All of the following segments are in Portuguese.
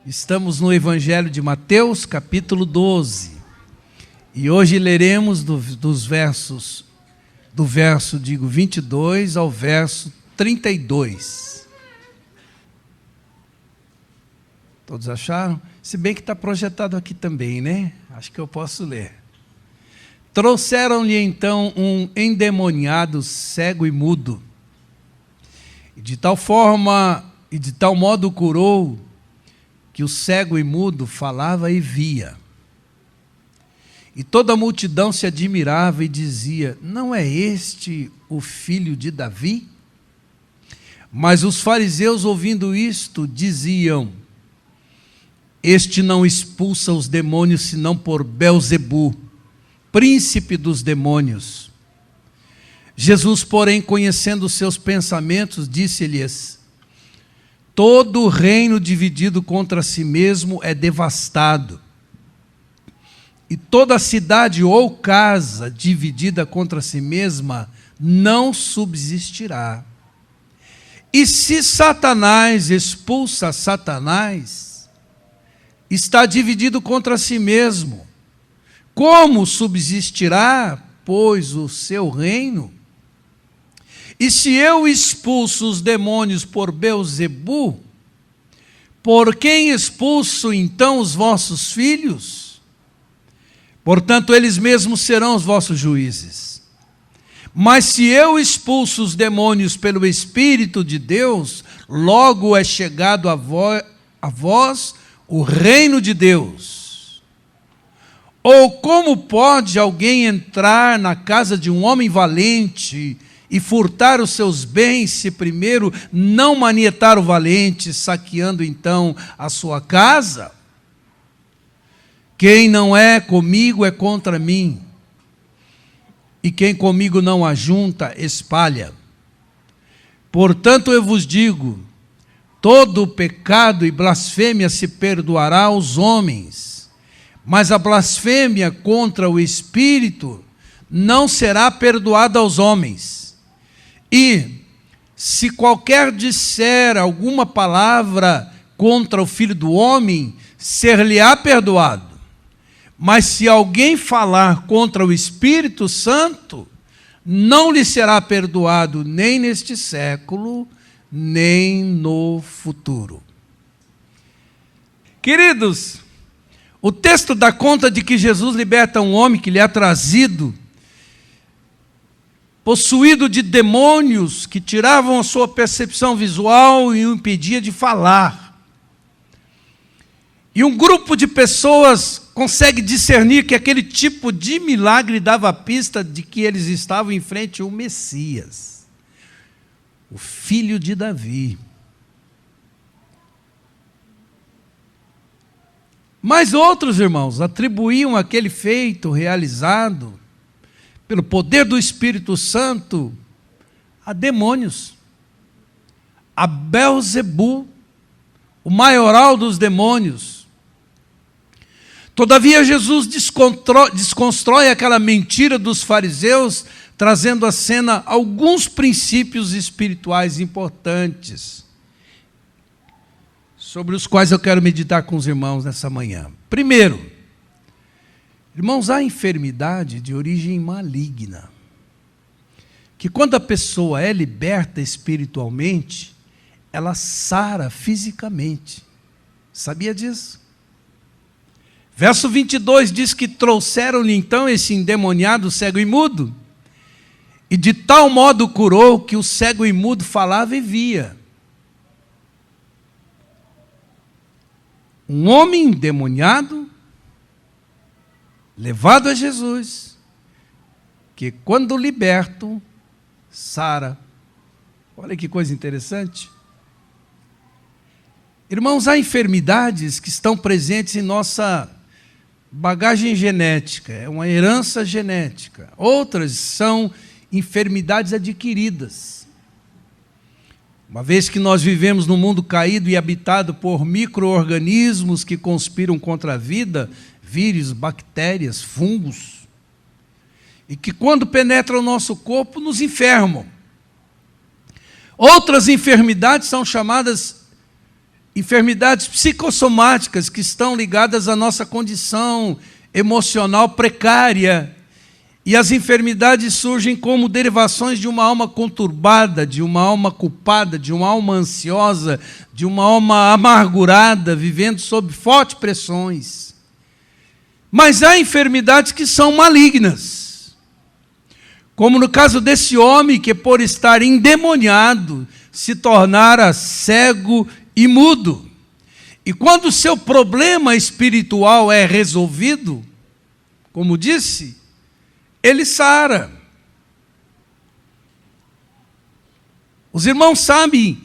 Estamos no Evangelho de Mateus, capítulo 12. E hoje leremos do verso 22 ao verso 32. Todos acharam? Se bem que está projetado aqui também, né? Acho que eu posso ler. Trouxeram-lhe então um endemoniado cego e mudo. E de tal forma e de tal modo curou, que o cego e mudo falava e via. E toda a multidão se admirava e dizia: não é este o filho de Davi? Mas os fariseus, ouvindo isto, diziam: este não expulsa os demônios, senão por Belzebu, príncipe dos demônios. Jesus, porém, conhecendo os seus pensamentos, disse-lhes: todo reino dividido contra si mesmo é devastado, e toda cidade ou casa dividida contra si mesma não subsistirá. E se Satanás expulsa Satanás, está dividido contra si mesmo. Como subsistirá, pois, o seu reino? E se eu expulso os demônios por Belzebu, por quem expulso então os vossos filhos? Portanto, eles mesmos serão os vossos juízes. Mas se eu expulso os demônios pelo Espírito de Deus, logo é chegado a vós o reino de Deus. Ou como pode alguém entrar na casa de um homem valente e furtar os seus bens, se primeiro não manietar o valente, saqueando então a sua casa? Quem não é comigo é contra mim, e quem comigo não ajunta, espalha. Portanto, eu vos digo, todo pecado e blasfêmia se perdoará aos homens, mas a blasfêmia contra o Espírito não será perdoada aos homens. E, se qualquer disser alguma palavra contra o Filho do Homem, ser-lhe-á perdoado. Mas se alguém falar contra o Espírito Santo, não lhe será perdoado nem neste século, nem no futuro. Queridos, o texto dá conta de que Jesus liberta um homem que lhe é trazido possuído de demônios que tiravam a sua percepção visual e o impedia de falar. E um grupo de pessoas consegue discernir que aquele tipo de milagre dava pista de que eles estavam em frente ao Messias, o filho de Davi. Mas outros irmãos atribuíam aquele feito realizado pelo poder do Espírito Santo a demônios, a Belzebu, o maioral dos demônios. Todavia, Jesus desconstrói aquela mentira dos fariseus, trazendo à cena alguns princípios espirituais importantes, sobre os quais eu quero meditar com os irmãos nessa manhã. Primeiro, irmãos, há enfermidade de origem maligna, que quando a pessoa é liberta espiritualmente, ela sara fisicamente. Sabia disso? Verso 22 diz que trouxeram-lhe então esse endemoniado cego e mudo, e de tal modo curou que o cego e mudo falava e via. Um homem endemoniado, levado a Jesus, que quando liberto, sara. Olha que coisa interessante. Irmãos, há enfermidades que estão presentes em nossa bagagem genética, é uma herança genética. Outras são enfermidades adquiridas. Uma vez que nós vivemos num mundo caído e habitado por micro-organismos que conspiram contra a vida, vírus, bactérias, fungos, e que quando penetram o nosso corpo nos enfermam. Outras enfermidades são chamadas enfermidades psicossomáticas que estão ligadas à nossa condição emocional precária. E as enfermidades surgem como derivações de uma alma conturbada, de uma alma culpada, de uma alma ansiosa, de uma alma amargurada, vivendo sob fortes pressões. Mas há enfermidades que são malignas. Como no caso desse homem que, por estar endemoniado, se tornara cego e mudo. E quando o seu problema espiritual é resolvido, como disse, ele sara. Os irmãos sabem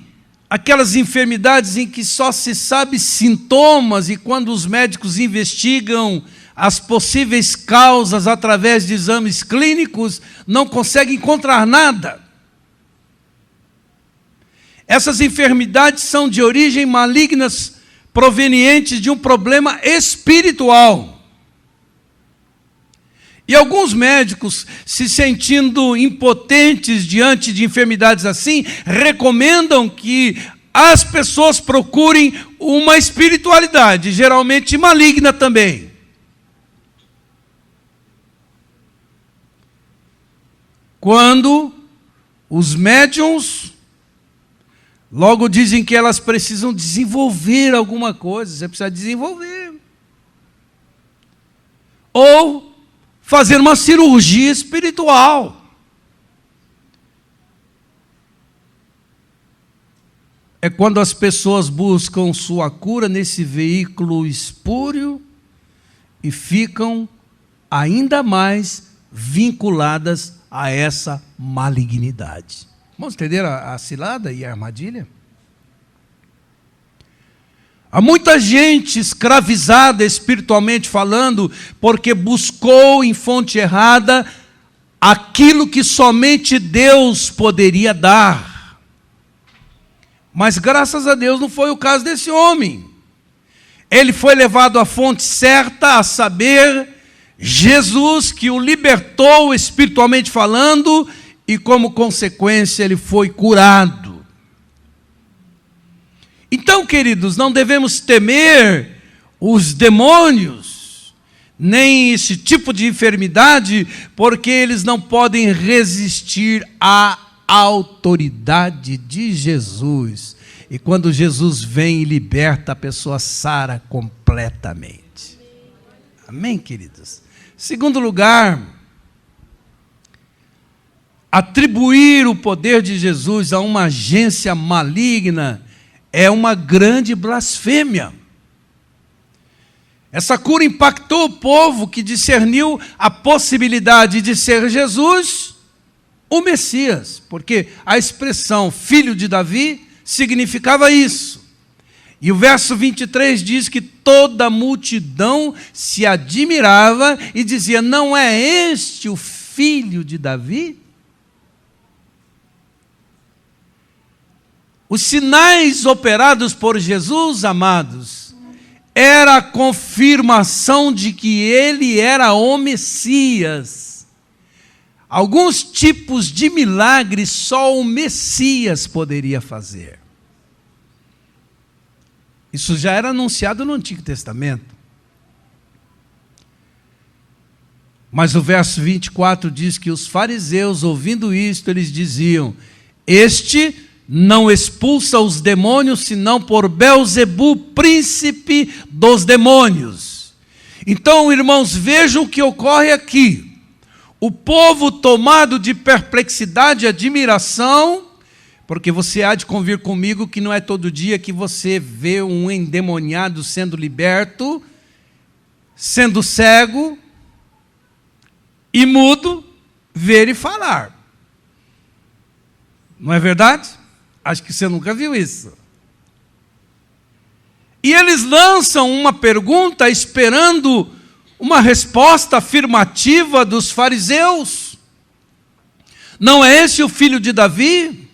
aquelas enfermidades em que só se sabe sintomas e quando os médicos investigam as possíveis causas através de exames clínicos, não conseguem encontrar nada. Essas enfermidades são de origem malignas, provenientes de um problema espiritual. E alguns médicos, se sentindo impotentes diante de enfermidades assim, recomendam que as pessoas procurem uma espiritualidade, geralmente maligna também. Quando os médiuns logo dizem que elas precisam desenvolver alguma coisa, você precisa desenvolver. Ou fazer uma cirurgia espiritual. É quando as pessoas buscam sua cura nesse veículo espúrio e ficam ainda mais vinculadas a essa malignidade. Vamos entender a cilada e a armadilha? Há muita gente escravizada espiritualmente falando, porque buscou em fonte errada aquilo que somente Deus poderia dar. Mas graças a Deus não foi o caso desse homem. Ele foi levado à fonte certa, a saber, Jesus, que o libertou espiritualmente falando, e como consequência ele foi curado. Então, queridos, não devemos temer os demônios, nem esse tipo de enfermidade, porque eles não podem resistir à autoridade de Jesus. E quando Jesus vem e liberta, a pessoa sara completamente. Amém, queridos? Segundo lugar, atribuir o poder de Jesus a uma agência maligna é uma grande blasfêmia. Essa cura impactou o povo que discerniu a possibilidade de ser Jesus o Messias, porque a expressão filho de Davi significava isso. E o verso 23 diz que toda a multidão se admirava e dizia: não é este o filho de Davi? Os sinais operados por Jesus, amados, era a confirmação de que ele era o Messias. Alguns tipos de milagres só o Messias poderia fazer. Isso já era anunciado no Antigo Testamento. Mas o verso 24 diz que os fariseus, ouvindo isto, eles diziam: este não expulsa os demônios, senão por Belzebu, príncipe dos demônios. Então, irmãos, vejam o que ocorre aqui. O povo tomado de perplexidade e admiração, porque você há de convir comigo que não é todo dia que você vê um endemoniado sendo liberto, sendo cego e mudo, ver e falar. Não é verdade? Acho que você nunca viu isso. E eles lançam uma pergunta esperando uma resposta afirmativa dos fariseus. Não é esse o filho de Davi?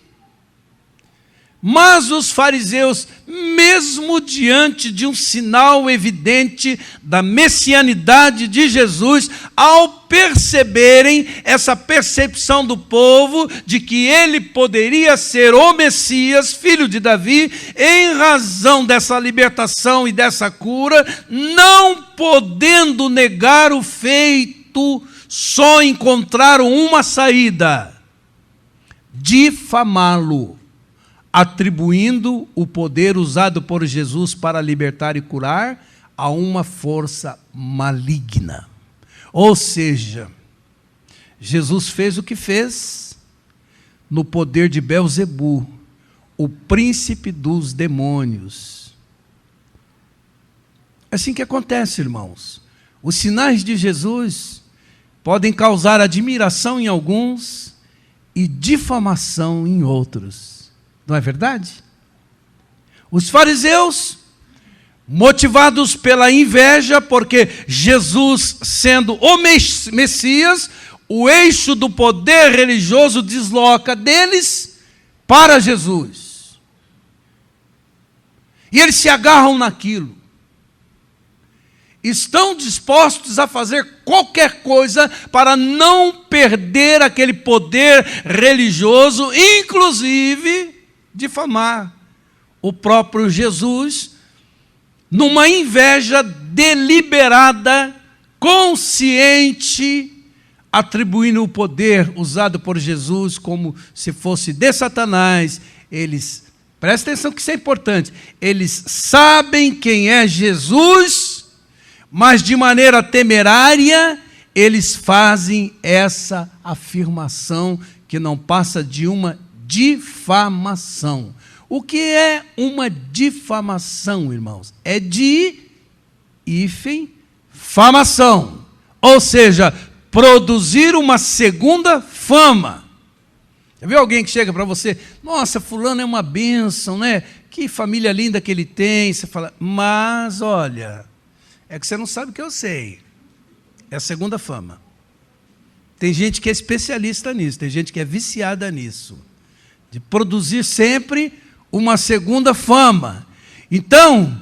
Mas os fariseus, mesmo diante de um sinal evidente da messianidade de Jesus, ao perceberem essa percepção do povo de que ele poderia ser o Messias, filho de Davi, em razão dessa libertação e dessa cura, não podendo negar o feito, só encontraram uma saída: difamá-lo, atribuindo o poder usado por Jesus para libertar e curar a uma força maligna. Ou seja, Jesus fez o que fez no poder de Belzebu, o príncipe dos demônios. É assim que acontece, irmãos. Os sinais de Jesus podem causar admiração em alguns e difamação em outros. Não é verdade? Os fariseus, motivados pela inveja, porque Jesus, sendo o Messias, o eixo do poder religioso desloca deles para Jesus. E eles se agarram naquilo. Estão dispostos a fazer qualquer coisa para não perder aquele poder religioso, inclusive difamar o próprio Jesus, numa inveja deliberada, consciente, atribuindo o poder usado por Jesus como se fosse de Satanás. Eles, presta atenção que isso é importante, eles sabem quem é Jesus, mas de maneira temerária, eles fazem essa afirmação que não passa de uma difamação. O que é uma difamação, irmãos? É de hífen famação, ou seja, produzir uma segunda fama. Já viu alguém que chega para você: nossa, fulano é uma bênção, né? Que família linda que ele tem. Você fala: mas olha, é que você não sabe o que eu sei. É a segunda fama. Tem gente que é especialista nisso, tem gente que é viciada nisso, de produzir sempre uma segunda fama. Então,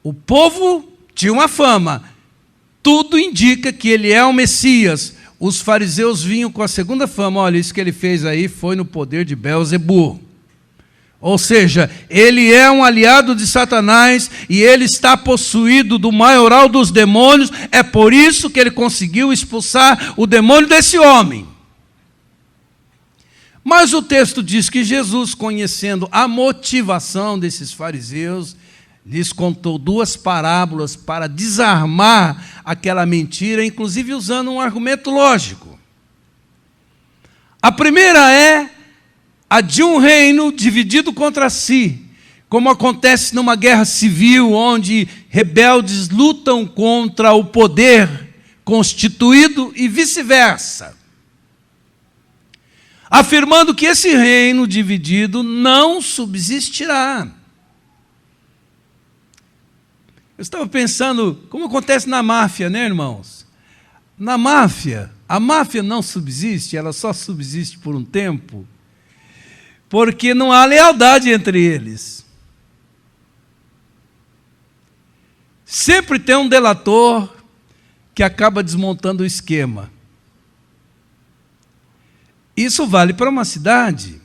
o povo tinha uma fama, tudo indica que ele é o Messias. Os fariseus vinham com a segunda fama: olha, isso que ele fez aí foi no poder de Belzebu. Ou seja, ele é um aliado de Satanás e ele está possuído do maioral dos demônios, é por isso que ele conseguiu expulsar o demônio desse homem. Mas o texto diz que Jesus, conhecendo a motivação desses fariseus, lhes contou duas parábolas para desarmar aquela mentira, inclusive usando um argumento lógico. A primeira é a de um reino dividido contra si, como acontece numa guerra civil, onde rebeldes lutam contra o poder constituído e vice-versa, afirmando que esse reino dividido não subsistirá. Eu estava pensando como acontece na máfia, né, irmãos? Na máfia, a máfia não subsiste, ela só subsiste por um tempo, porque não há lealdade entre eles. Sempre tem um delator que acaba desmontando o esquema. Isso vale para uma cidade,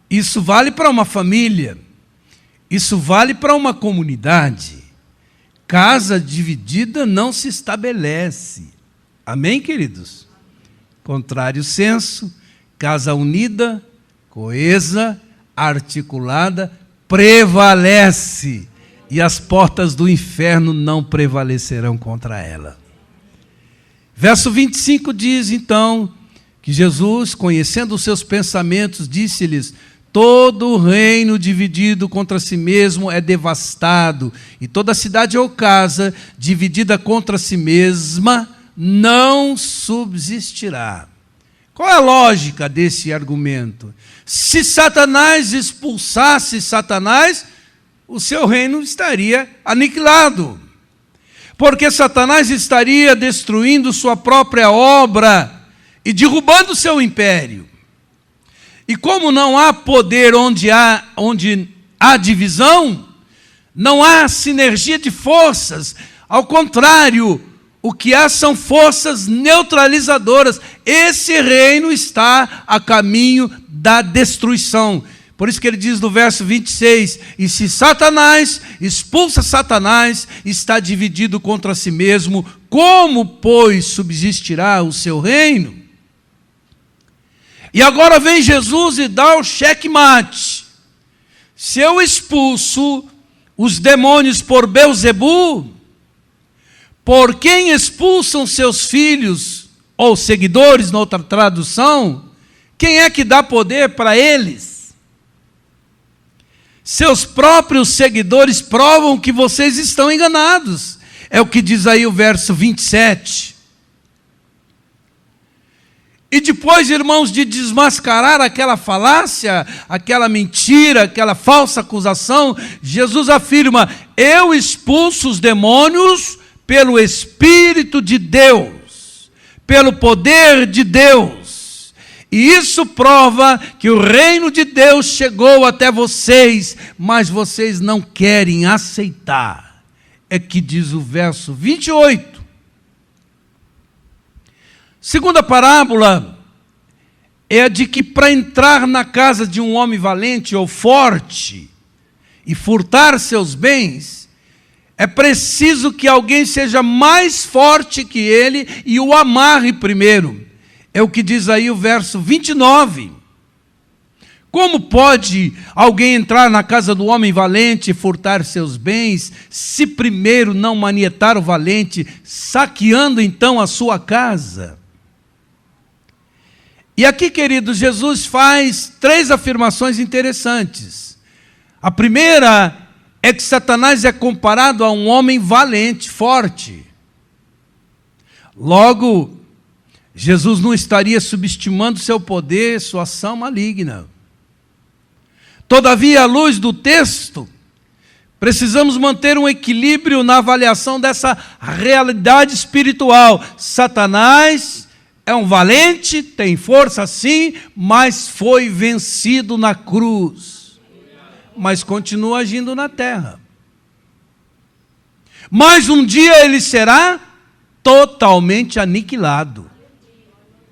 isso vale para uma família, isso vale para uma comunidade. Casa dividida não se estabelece. Amém, queridos? Contrário senso, casa unida, coesa, articulada, prevalece, e as portas do inferno não prevalecerão contra ela. Verso 25 diz, então, que Jesus, conhecendo os seus pensamentos, disse-lhes: todo reino dividido contra si mesmo é devastado, e toda cidade ou casa dividida contra si mesma não subsistirá. Qual é a lógica desse argumento? Se Satanás expulsasse Satanás, o seu reino estaria aniquilado, porque Satanás estaria destruindo sua própria obra e derrubando o seu império. E como não há poder onde há divisão, não há sinergia de forças. Ao contrário, o que há são forças neutralizadoras. Esse reino está a caminho da destruição. Por isso que ele diz no verso 26, e se Satanás expulsa Satanás, está dividido contra si mesmo, como, pois, subsistirá o seu reino? E agora vem Jesus e dá o checkmate. Se eu expulso os demônios por Belzebu, por quem expulsam seus filhos, ou seguidores, noutra tradução, quem é que dá poder para eles? Seus próprios seguidores provam que vocês estão enganados. É o que diz aí o verso 27. E depois, irmãos, de desmascarar aquela falácia, aquela mentira, aquela falsa acusação, Jesus afirma: eu expulso os demônios pelo Espírito de Deus, pelo poder de Deus. E isso prova que o reino de Deus chegou até vocês, mas vocês não querem aceitar. É que diz o verso 28. Segunda parábola é a de que para entrar na casa de um homem valente ou forte e furtar seus bens, é preciso que alguém seja mais forte que ele e o amarre primeiro. É o que diz aí o verso 29. Como pode alguém entrar na casa do homem valente e furtar seus bens, se primeiro não manietar o valente, saqueando então a sua casa? E aqui, queridos, Jesus faz 3 afirmações interessantes. A primeira é que Satanás é comparado a um homem valente, forte. Logo, Jesus não estaria subestimando seu poder, sua ação maligna. Todavia, à luz do texto, precisamos manter um equilíbrio na avaliação dessa realidade espiritual. Satanás é um valente, tem força sim, mas foi vencido na cruz. Mas continua agindo na terra. Mas um dia ele será totalmente aniquilado.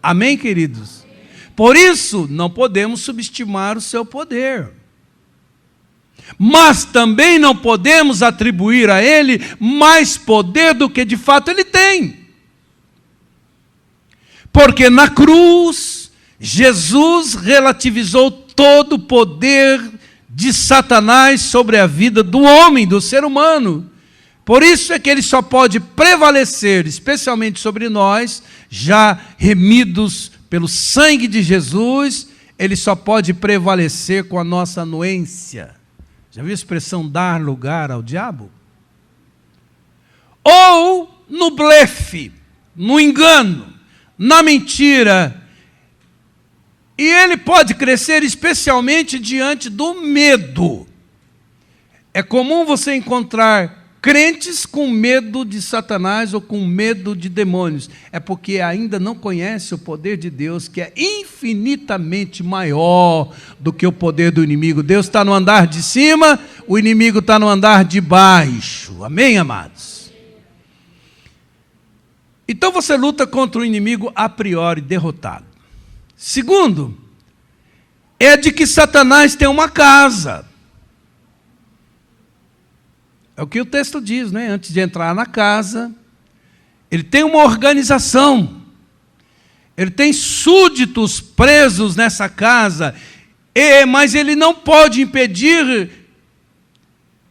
Amém, queridos? Por isso, não podemos subestimar o seu poder. Mas também não podemos atribuir a ele mais poder do que de fato ele tem. Porque na cruz, Jesus relativizou todo o poder de Satanás sobre a vida do homem, do ser humano. Por isso é que ele só pode prevalecer, especialmente sobre nós, já remidos pelo sangue de Jesus, ele só pode prevalecer com a nossa anuência. Já viu a expressão dar lugar ao diabo? Ou no blefe, no engano, na mentira. E ele pode crescer especialmente diante do medo. É comum você encontrar crentes com medo de Satanás ou com medo de demônios. É porque ainda não conhece o poder de Deus, que é infinitamente maior do que o poder do inimigo. Deus está no andar de cima, o inimigo está no andar de baixo. Amém, amados? Então você luta contra o inimigo a priori derrotado. Segundo, é de que Satanás tem uma casa. É o que o texto diz, né? Antes de entrar na casa, ele tem uma organização. Ele tem súditos presos nessa casa. Mas ele não pode impedir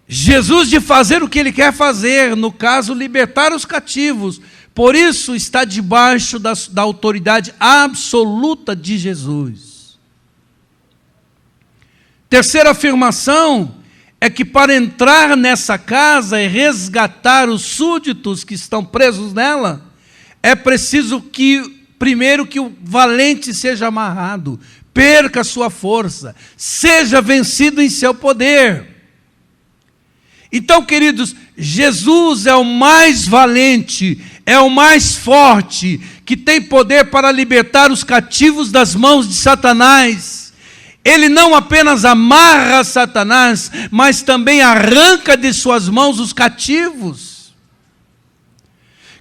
Jesus de fazer o que ele quer fazer. No caso, libertar os cativos. Por isso, está debaixo da autoridade absoluta de Jesus. Terceira afirmação é que para entrar nessa casa e resgatar os súditos que estão presos nela, é preciso primeiro que o valente seja amarrado, perca sua força, seja vencido em seu poder. Então, queridos, Jesus é o mais valente, é o mais forte, que tem poder para libertar os cativos das mãos de Satanás. Ele não apenas amarra Satanás, mas também arranca de suas mãos os cativos.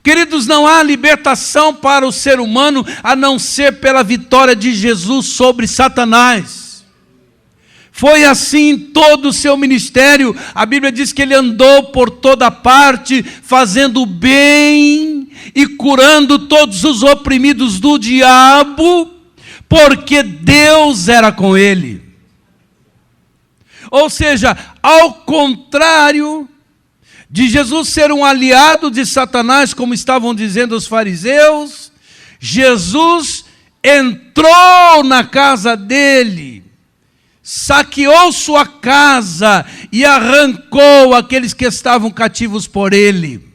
Queridos, não há libertação para o ser humano a não ser pela vitória de Jesus sobre Satanás. Foi assim em todo o seu ministério. A Bíblia diz que ele andou por toda parte, fazendo bem e curando todos os oprimidos do diabo, porque Deus era com ele. Ou seja, ao contrário de Jesus ser um aliado de Satanás, como estavam dizendo os fariseus, Jesus entrou na casa dele, saqueou sua casa e arrancou aqueles que estavam cativos por ele.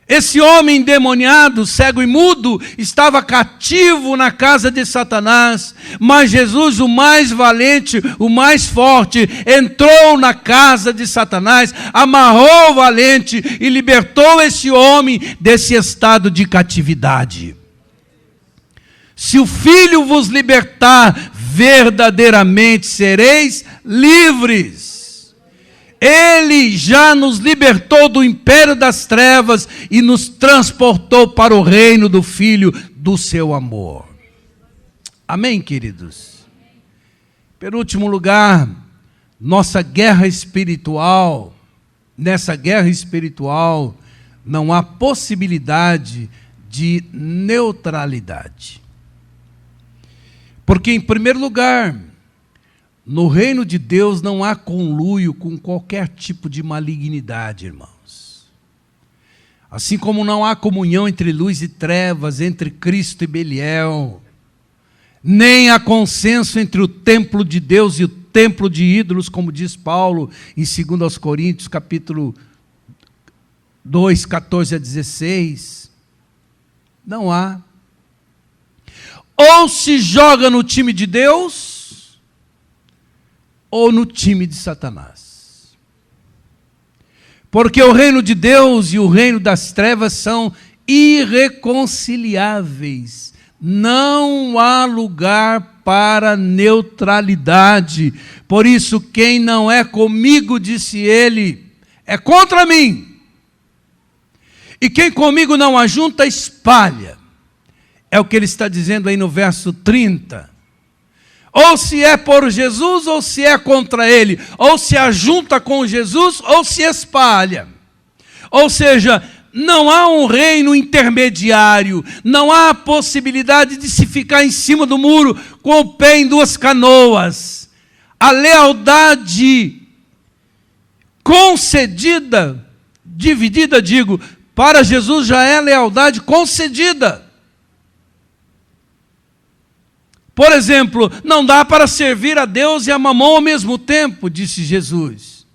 Esse homem endemoniado, cego e mudo, estava cativo na casa de Satanás, mas Jesus, o mais valente, o mais forte, entrou na casa de Satanás, amarrou o valente e libertou esse homem desse estado de catividade. Se o Filho vos libertar, verdadeiramente sereis livres. Ele já nos libertou do império das trevas e nos transportou para o reino do Filho do seu amor. Amém, queridos? Penúltimo lugar, nossa guerra espiritual. Nessa guerra espiritual não há possibilidade de neutralidade. Porque, em primeiro lugar, no reino de Deus não há conluio com qualquer tipo de malignidade, irmãos. Assim como não há comunhão entre luz e trevas, entre Cristo e Belial, nem há consenso entre o templo de Deus e o templo de ídolos, como diz Paulo em 2 Coríntios, capítulo 2, 14 a 16. Não há. Ou se joga no time de Deus, ou no time de Satanás. Porque o reino de Deus e o reino das trevas são irreconciliáveis. Não há lugar para neutralidade. Por isso, quem não é comigo, disse ele, é contra mim. E quem comigo não ajunta, espalha. É o que ele está dizendo aí no verso 30. Ou se é por Jesus, ou se é contra ele. Ou se ajunta com Jesus, ou se espalha. Ou seja, não há um reino intermediário. Não há a possibilidade de se ficar em cima do muro com o pé em duas canoas. A lealdade concedida, dividida, digo, para Jesus já é lealdade concedida. Por exemplo, não dá para servir a Deus e a Mamon ao mesmo tempo, disse Jesus,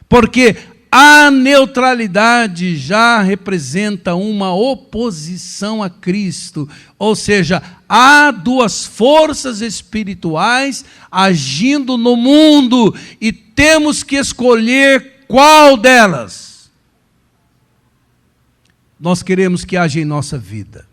porque a neutralidade já representa uma oposição a Cristo, ou seja, há duas forças espirituais agindo no mundo e temos que escolher qual delas nós queremos que haja em nossa vida.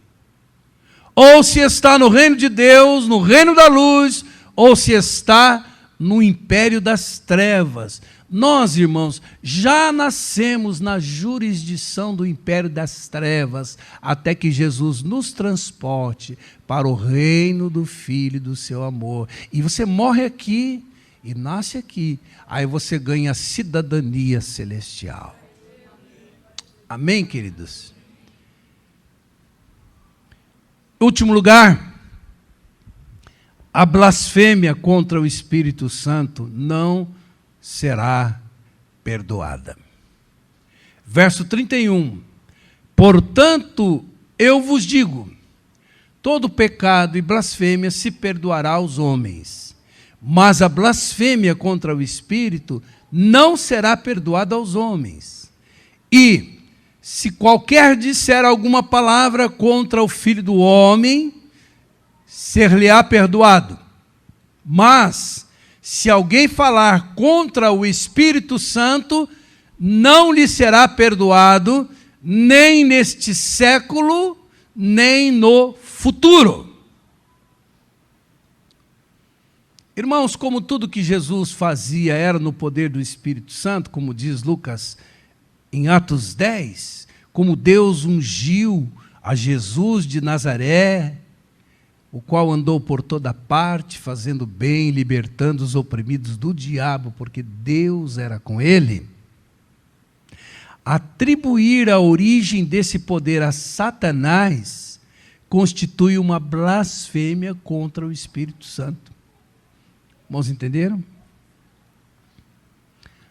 Ou se está no reino de Deus, no reino da luz, ou se está no império das trevas. Nós, irmãos, já nascemos na jurisdição do império das trevas, até que Jesus nos transporte para o reino do Filho do seu amor. E você morre aqui e nasce aqui, aí você ganha cidadania celestial. Amém, queridos? Último lugar, a blasfêmia contra o Espírito Santo não será perdoada. Verso 31, portanto, eu vos digo, todo pecado e blasfêmia se perdoará aos homens, mas a blasfêmia contra o Espírito não será perdoada aos homens. E se qualquer disser alguma palavra contra o Filho do Homem, ser-lhe-á perdoado. Mas, se alguém falar contra o Espírito Santo, não lhe será perdoado, nem neste século, nem no futuro. Irmãos, como tudo que Jesus fazia era no poder do Espírito Santo, como diz Lucas em Atos 10, como Deus ungiu a Jesus de Nazaré, o qual andou por toda parte, fazendo bem, libertando os oprimidos do diabo, porque Deus era com ele. Atribuir a origem desse poder a Satanás constitui uma blasfêmia contra o Espírito Santo. Irmãos, entenderam?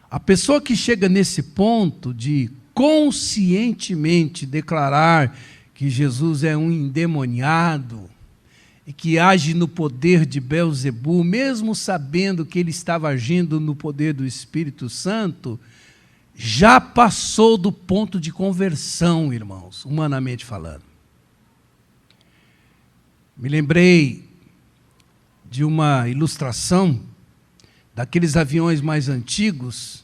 A pessoa que chega nesse ponto de conscientemente declarar que Jesus é um endemoniado e que age no poder de Belzebu, mesmo sabendo que ele estava agindo no poder do Espírito Santo, já passou do ponto de conversão, irmãos, humanamente falando. Me lembrei de uma ilustração daqueles aviões mais antigos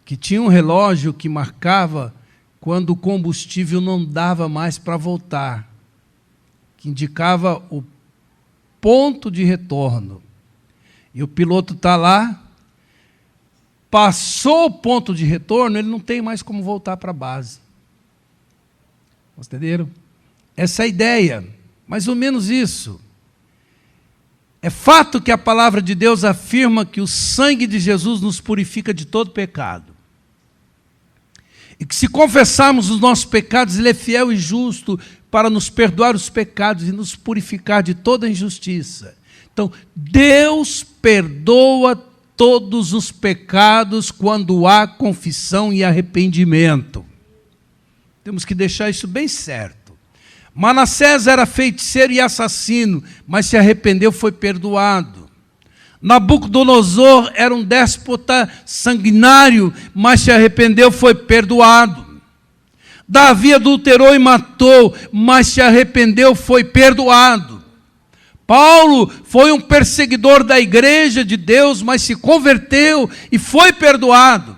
que tinha um relógio que marcava quando o combustível não dava mais para voltar, que indicava o ponto de retorno. E o piloto está lá, passou o ponto de retorno, ele não tem mais como voltar para a base. Entenderam? Essa é a ideia, mais ou menos isso. É fato que a palavra de Deus afirma que o sangue de Jesus nos purifica de todo pecado. E que se confessarmos os nossos pecados, Ele é fiel e justo para nos perdoar os pecados e nos purificar de toda injustiça. Então, Deus perdoa todos os pecados quando há confissão e arrependimento. Temos que deixar isso bem certo. Manassés era feiticeiro e assassino, mas se arrependeu, foi perdoado. Nabucodonosor era um déspota sanguinário, mas se arrependeu, foi perdoado. Davi adulterou e matou, mas se arrependeu, foi perdoado. Paulo foi um perseguidor da igreja de Deus, mas se converteu e foi perdoado.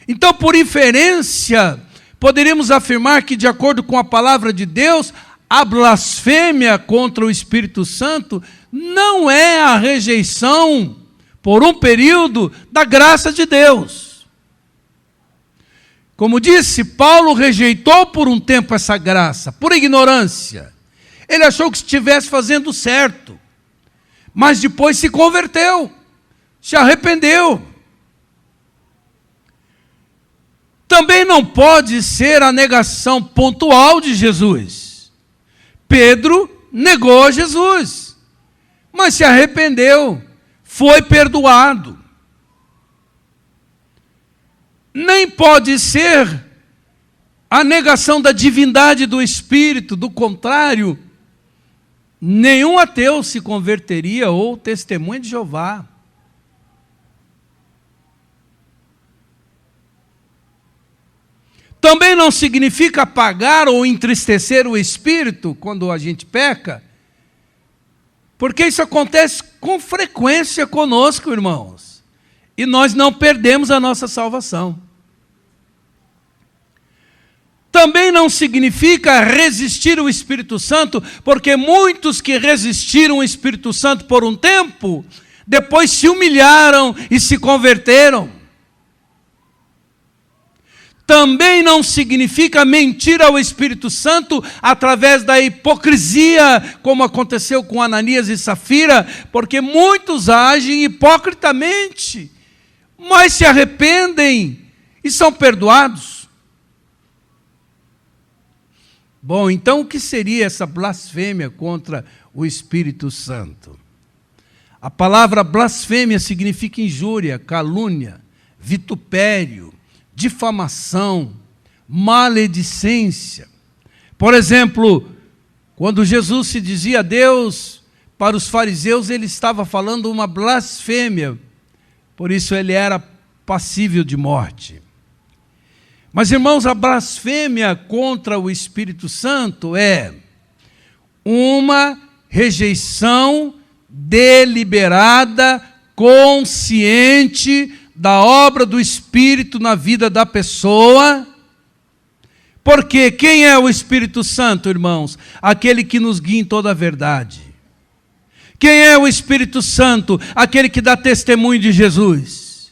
Então, por inferência, poderíamos afirmar que, de acordo com a palavra de Deus, a blasfêmia contra o Espírito Santo não é a rejeição, por um período, da graça de Deus. Como disse, Paulo rejeitou por um tempo essa graça, por ignorância. Ele achou que estivesse fazendo certo, mas depois se converteu, se arrependeu. Também não pode ser a negação pontual de Jesus. Pedro negou Jesus, mas se arrependeu, foi perdoado. Nem pode ser a negação da divindade do Espírito, do contrário, nenhum ateu se converteria ou testemunha de Jeová. Também não significa apagar ou entristecer o Espírito quando a gente peca, porque isso acontece com frequência conosco, irmãos, e nós não perdemos a nossa salvação. Também não significa resistir o Espírito Santo, porque muitos que resistiram o Espírito Santo por um tempo, depois se humilharam e se converteram. Também não significa mentir ao Espírito Santo através da hipocrisia, como aconteceu com Ananias e Safira, porque muitos agem hipocritamente, mas se arrependem e são perdoados. Bom, então o que seria essa blasfêmia contra o Espírito Santo? A palavra blasfêmia significa injúria, calúnia, vitupério, difamação, maledicência. Por exemplo, quando Jesus se dizia a Deus, para os fariseus ele estava falando uma blasfêmia, por isso ele era passível de morte. Mas, irmãos, a blasfêmia contra o Espírito Santo é uma rejeição deliberada, consciente da obra do Espírito na vida da pessoa. Porque quem é o Espírito Santo, irmãos? Aquele que nos guia em toda a verdade. Quem é o Espírito Santo? Aquele que dá testemunho de Jesus.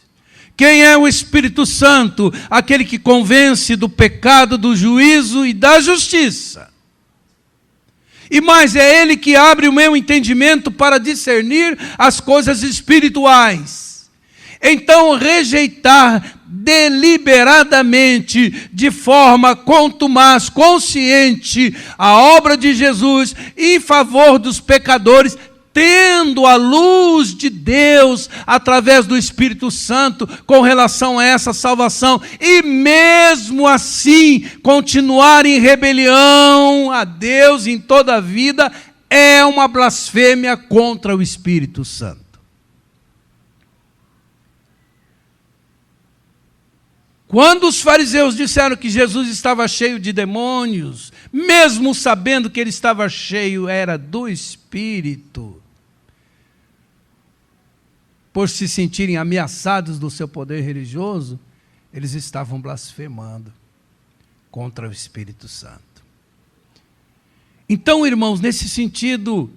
Quem é o Espírito Santo? Aquele que convence do pecado, do juízo e da justiça. E mais, é Ele que abre o meu entendimento para discernir as coisas espirituais. Então, rejeitar deliberadamente, de forma contumaz, consciente, a obra de Jesus em favor dos pecadores, tendo a luz de Deus através do Espírito Santo com relação a essa salvação, e mesmo assim continuar em rebelião a Deus em toda a vida, é uma blasfêmia contra o Espírito Santo. Quando os fariseus disseram que Jesus estava cheio de demônios, mesmo sabendo que ele estava cheio, era do Espírito, por se sentirem ameaçados do seu poder religioso, eles estavam blasfemando contra o Espírito Santo. Então, irmãos, nesse sentido,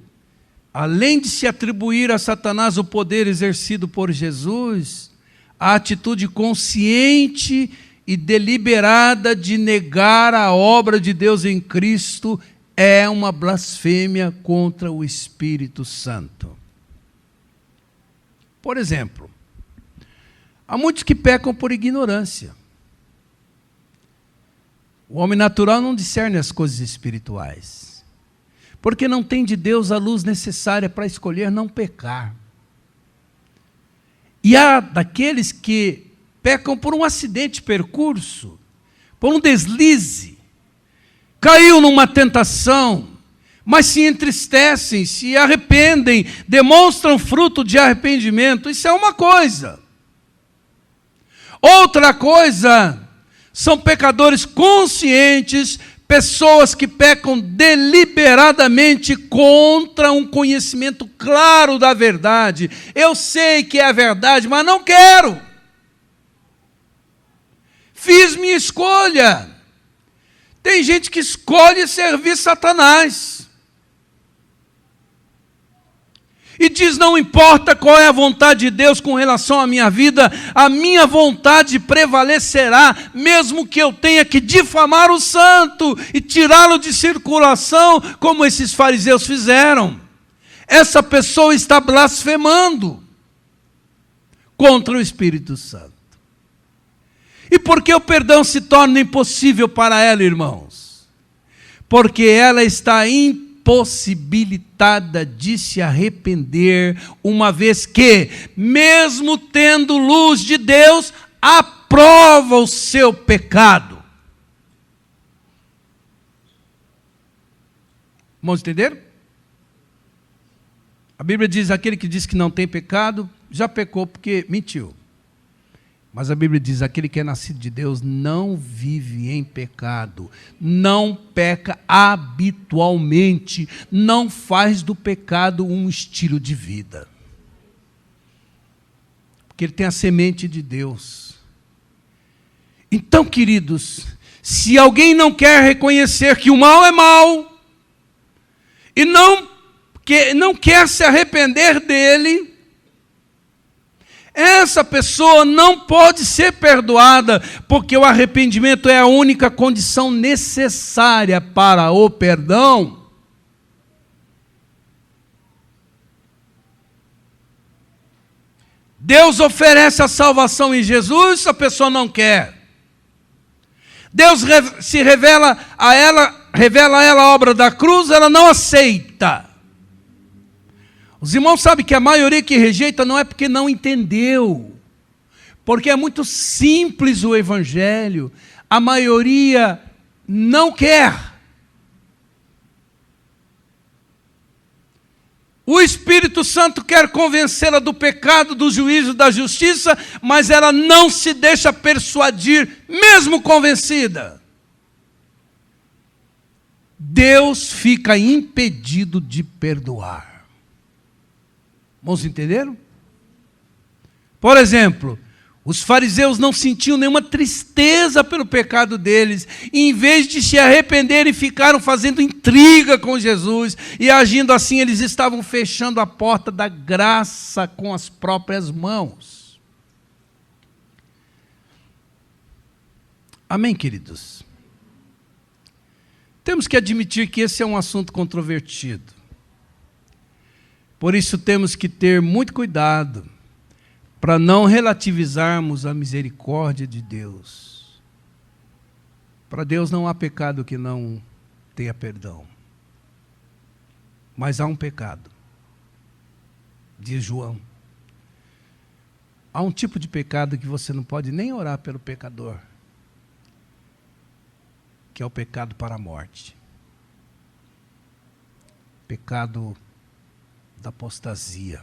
além de se atribuir a Satanás o poder exercido por Jesus, a atitude consciente e deliberada de negar a obra de Deus em Cristo é uma blasfêmia contra o Espírito Santo. Por exemplo, há muitos que pecam por ignorância. O homem natural não discerne as coisas espirituais, porque não tem de Deus a luz necessária para escolher não pecar. E há daqueles que pecam por um acidente de percurso, por um deslize, caiu numa tentação, mas se entristecem, se arrependem, demonstram fruto de arrependimento. Isso é uma coisa. Outra coisa, são pecadores conscientes, pessoas que pecam deliberadamente contra um conhecimento claro da verdade. Eu sei que é a verdade, mas não quero. Fiz minha escolha. Tem gente que escolhe servir Satanás. E diz, não importa qual é a vontade de Deus com relação à minha vida, a minha vontade prevalecerá, mesmo que eu tenha que difamar o santo e tirá-lo de circulação, como esses fariseus fizeram. Essa pessoa está blasfemando contra o Espírito Santo. E por que o perdão se torna impossível para ela, irmãos? Porque ela está impossibilitada de se arrepender, uma vez que, mesmo tendo luz de Deus, aprova o seu pecado. Vamos entender? A Bíblia diz, aquele que diz que não tem pecado, já pecou porque mentiu. Mas a Bíblia diz, aquele que é nascido de Deus não vive em pecado, não peca habitualmente, não faz do pecado um estilo de vida. Porque ele tem a semente de Deus. Então, queridos, se alguém não quer reconhecer que o mal é mal, e não quer se arrepender dele, essa pessoa não pode ser perdoada, porque o arrependimento é a única condição necessária para o perdão. Deus oferece a salvação em Jesus, a pessoa não quer. Deus se revela a ela a obra da cruz, ela não aceita. Os irmãos sabem que a maioria que rejeita não é porque não entendeu, porque é muito simples o Evangelho, a maioria não quer. O Espírito Santo quer convencê-la do pecado, do juízo, da justiça, mas ela não se deixa persuadir, mesmo convencida. Deus fica impedido de perdoar. Vamos entender? Por exemplo, os fariseus não sentiam nenhuma tristeza pelo pecado deles, e em vez de se arrependerem, ficaram fazendo intriga com Jesus, e agindo assim eles estavam fechando a porta da graça com as próprias mãos. Amém, queridos? Temos que admitir que esse é um assunto controvertido. Por isso temos que ter muito cuidado para não relativizarmos a misericórdia de Deus. Para Deus não há pecado que não tenha perdão. Mas há um pecado, diz João. Há um tipo de pecado que você não pode nem orar pelo pecador, que é o pecado para a morte. Pecado da apostasia,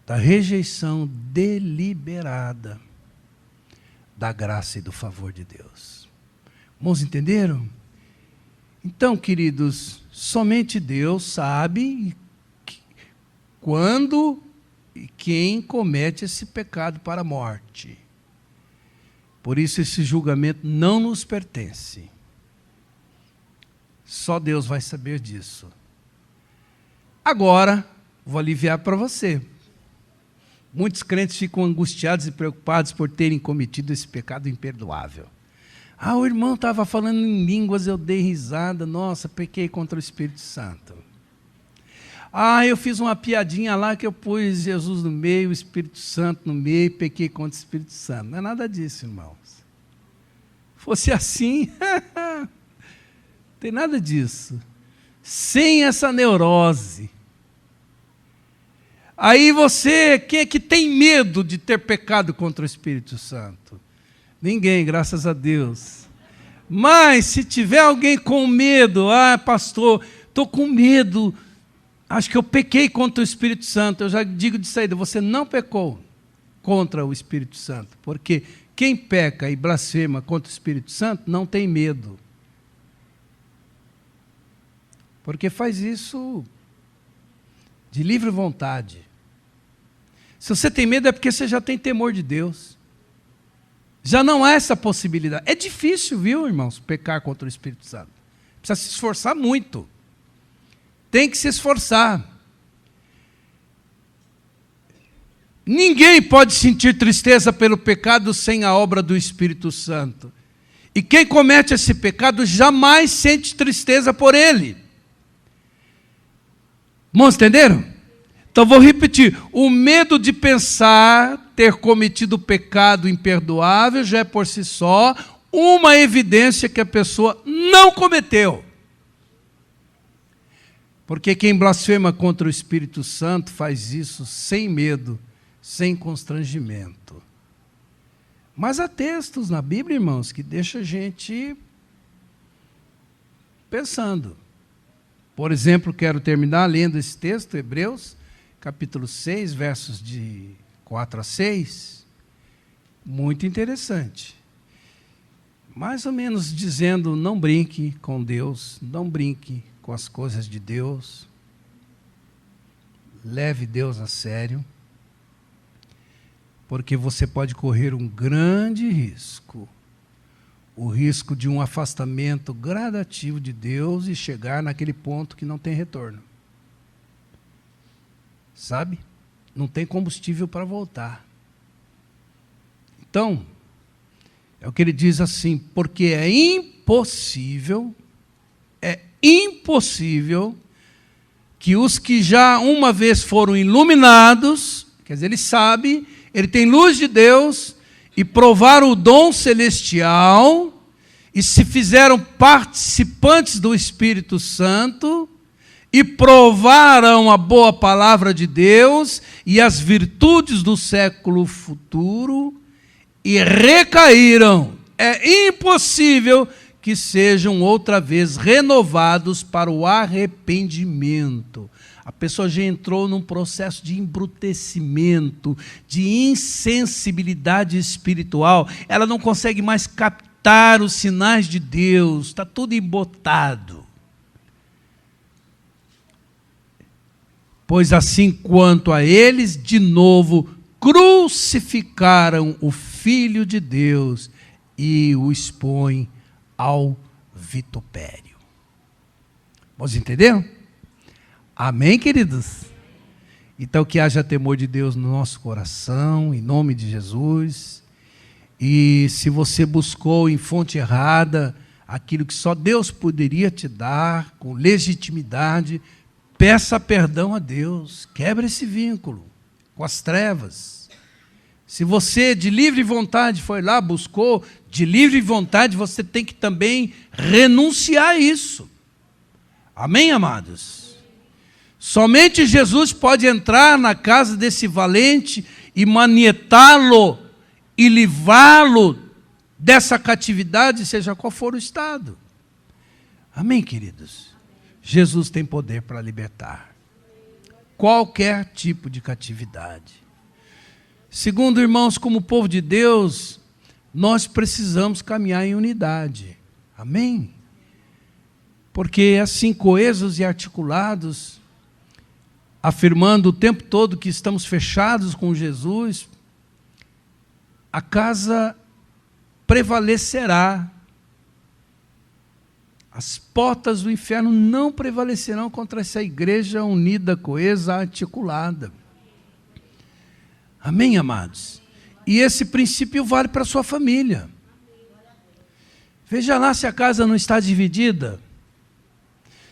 da rejeição deliberada da graça e do favor de Deus. Irmãos, entenderam? Então, queridos, somente Deus sabe quando e quem comete esse pecado para a morte. Por isso esse julgamento não nos pertence. Só Deus vai saber disso. Agora, vou aliviar para você. Muitos crentes ficam angustiados e preocupados por terem cometido esse pecado imperdoável. Ah, o irmão estava falando em línguas, eu dei risada, nossa, pequei contra o Espírito Santo. Ah, eu fiz uma piadinha lá que eu pus Jesus no meio, o Espírito Santo no meio, pequei contra o Espírito Santo. Não é nada disso, irmãos. Fosse assim, não tem nada disso. Sem essa neurose. Aí você, quem é que tem medo de ter pecado contra o Espírito Santo? Ninguém, graças a Deus. Mas se tiver alguém com medo, ah, pastor, estou com medo, acho que eu pequei contra o Espírito Santo. Eu já digo de saída, você não pecou contra o Espírito Santo, porque quem peca e blasfema contra o Espírito Santo não tem medo. Porque faz isso de livre vontade. Se você tem medo é porque você já tem temor de Deus. Já não há essa possibilidade. É difícil, viu, irmãos, pecar contra o Espírito Santo. Precisa se esforçar muito. Tem que se esforçar. Ninguém pode sentir tristeza pelo pecado sem a obra do Espírito Santo. E quem comete esse pecado jamais sente tristeza por ele. Irmãos, entenderam? Então vou repetir, o medo de pensar ter cometido pecado imperdoável já é por si só uma evidência que a pessoa não cometeu. Porque quem blasfema contra o Espírito Santo faz isso sem medo, sem constrangimento. Mas há textos na Bíblia, irmãos, que deixam a gente pensando. Por exemplo, quero terminar lendo esse texto, Hebreus, capítulo 6, versos de 4 a 6, muito interessante. Mais ou menos dizendo, não brinque com Deus, não brinque com as coisas de Deus, leve Deus a sério, porque você pode correr um grande risco, o risco de um afastamento gradativo de Deus e chegar naquele ponto que não tem retorno. Sabe? Não tem combustível para voltar. Então, é o que ele diz assim, porque é impossível que os que já uma vez foram iluminados, quer dizer, ele sabe, ele tem luz de Deus, e provaram o dom celestial, e se fizeram participantes do Espírito Santo, e provaram a boa palavra de Deus e as virtudes do século futuro e recaíram. É impossível que sejam outra vez renovados para o arrependimento. A pessoa já entrou num processo de embrutecimento, de insensibilidade espiritual. Ela não consegue mais captar os sinais de Deus, está tudo embotado. Pois assim quanto a eles, de novo, crucificaram o Filho de Deus e o expõem ao vitupério. Vocês entenderam? Amém, queridos? Então, que haja temor de Deus no nosso coração, em nome de Jesus. E se você buscou em fonte errada aquilo que só Deus poderia te dar, com legitimidade, peça perdão a Deus, quebre esse vínculo com as trevas. Se você de livre vontade foi lá, buscou, de livre vontade você tem que também renunciar a isso. Amém, amados? Somente Jesus pode entrar na casa desse valente e manietá-lo e livrá-lo dessa catividade, seja qual for o estado. Amém, queridos? Jesus tem poder para libertar qualquer tipo de catividade. Segundo, irmãos, como povo de Deus, nós precisamos caminhar em unidade. Amém? Porque assim, coesos e articulados, afirmando o tempo todo que estamos fechados com Jesus, a casa prevalecerá. As portas do inferno não prevalecerão contra essa igreja unida, coesa, articulada. Amém, amados? E esse princípio vale para a sua família. Veja lá se a casa não está dividida.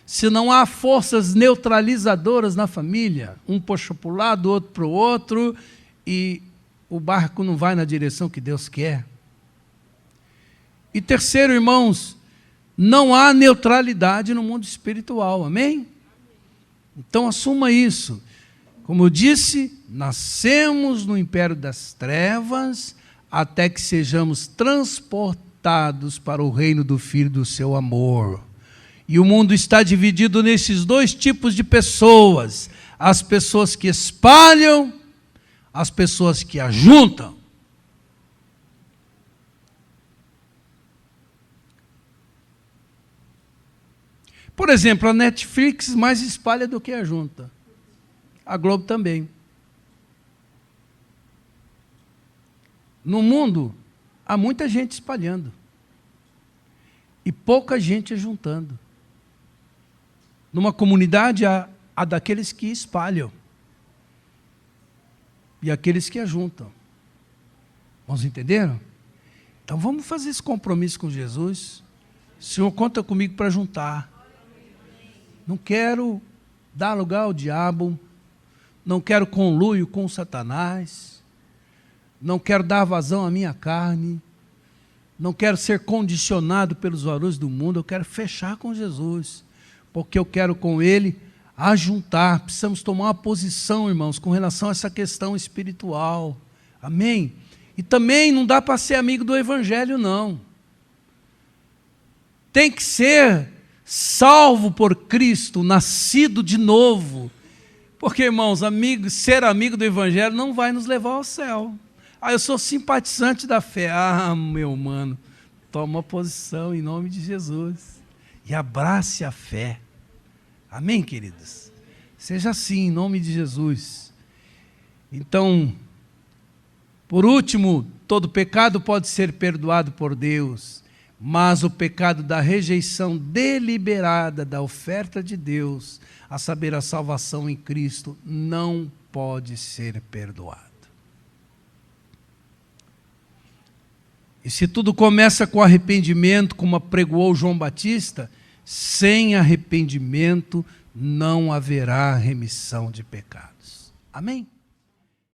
Se não há forças neutralizadoras na família, um puxa para o lado, outro para o outro, e o barco não vai na direção que Deus quer. E terceiro, irmãos, não há neutralidade no mundo espiritual, amém? Então assuma isso. Como eu disse, nascemos no império das trevas, até que sejamos transportados para o reino do Filho do seu amor. E o mundo está dividido nesses dois tipos de pessoas: as pessoas que espalham, as pessoas que ajuntam. Por exemplo, a Netflix mais espalha do que ajunta. A Globo também. No mundo, há muita gente espalhando. E pouca gente ajuntando. Numa comunidade, há daqueles que espalham. E aqueles que ajuntam. Vamos entenderam? Então vamos fazer esse compromisso com Jesus. O Senhor conta comigo para juntar. Não quero dar lugar ao diabo. Não quero conluio com Satanás. Não quero dar vazão à minha carne. Não quero ser condicionado pelos valores do mundo. Eu quero fechar com Jesus. Porque eu quero com Ele ajuntar. Precisamos tomar uma posição, irmãos, com relação a essa questão espiritual. Amém? E também não dá para ser amigo do Evangelho, não. Tem que ser salvo por Cristo, nascido de novo. Porque, irmãos, ser amigo do Evangelho não vai nos levar ao céu. Eu sou simpatizante da fé. Meu mano, toma posição em nome de Jesus. E abrace a fé. Amém, queridos? Seja assim, em nome de Jesus. Então, por último, todo pecado pode ser perdoado por Deus, mas o pecado da rejeição deliberada da oferta de Deus, a saber, a salvação em Cristo, não pode ser perdoado. E se tudo começa com arrependimento, como apregoou João Batista, sem arrependimento não haverá remissão de pecados. Amém?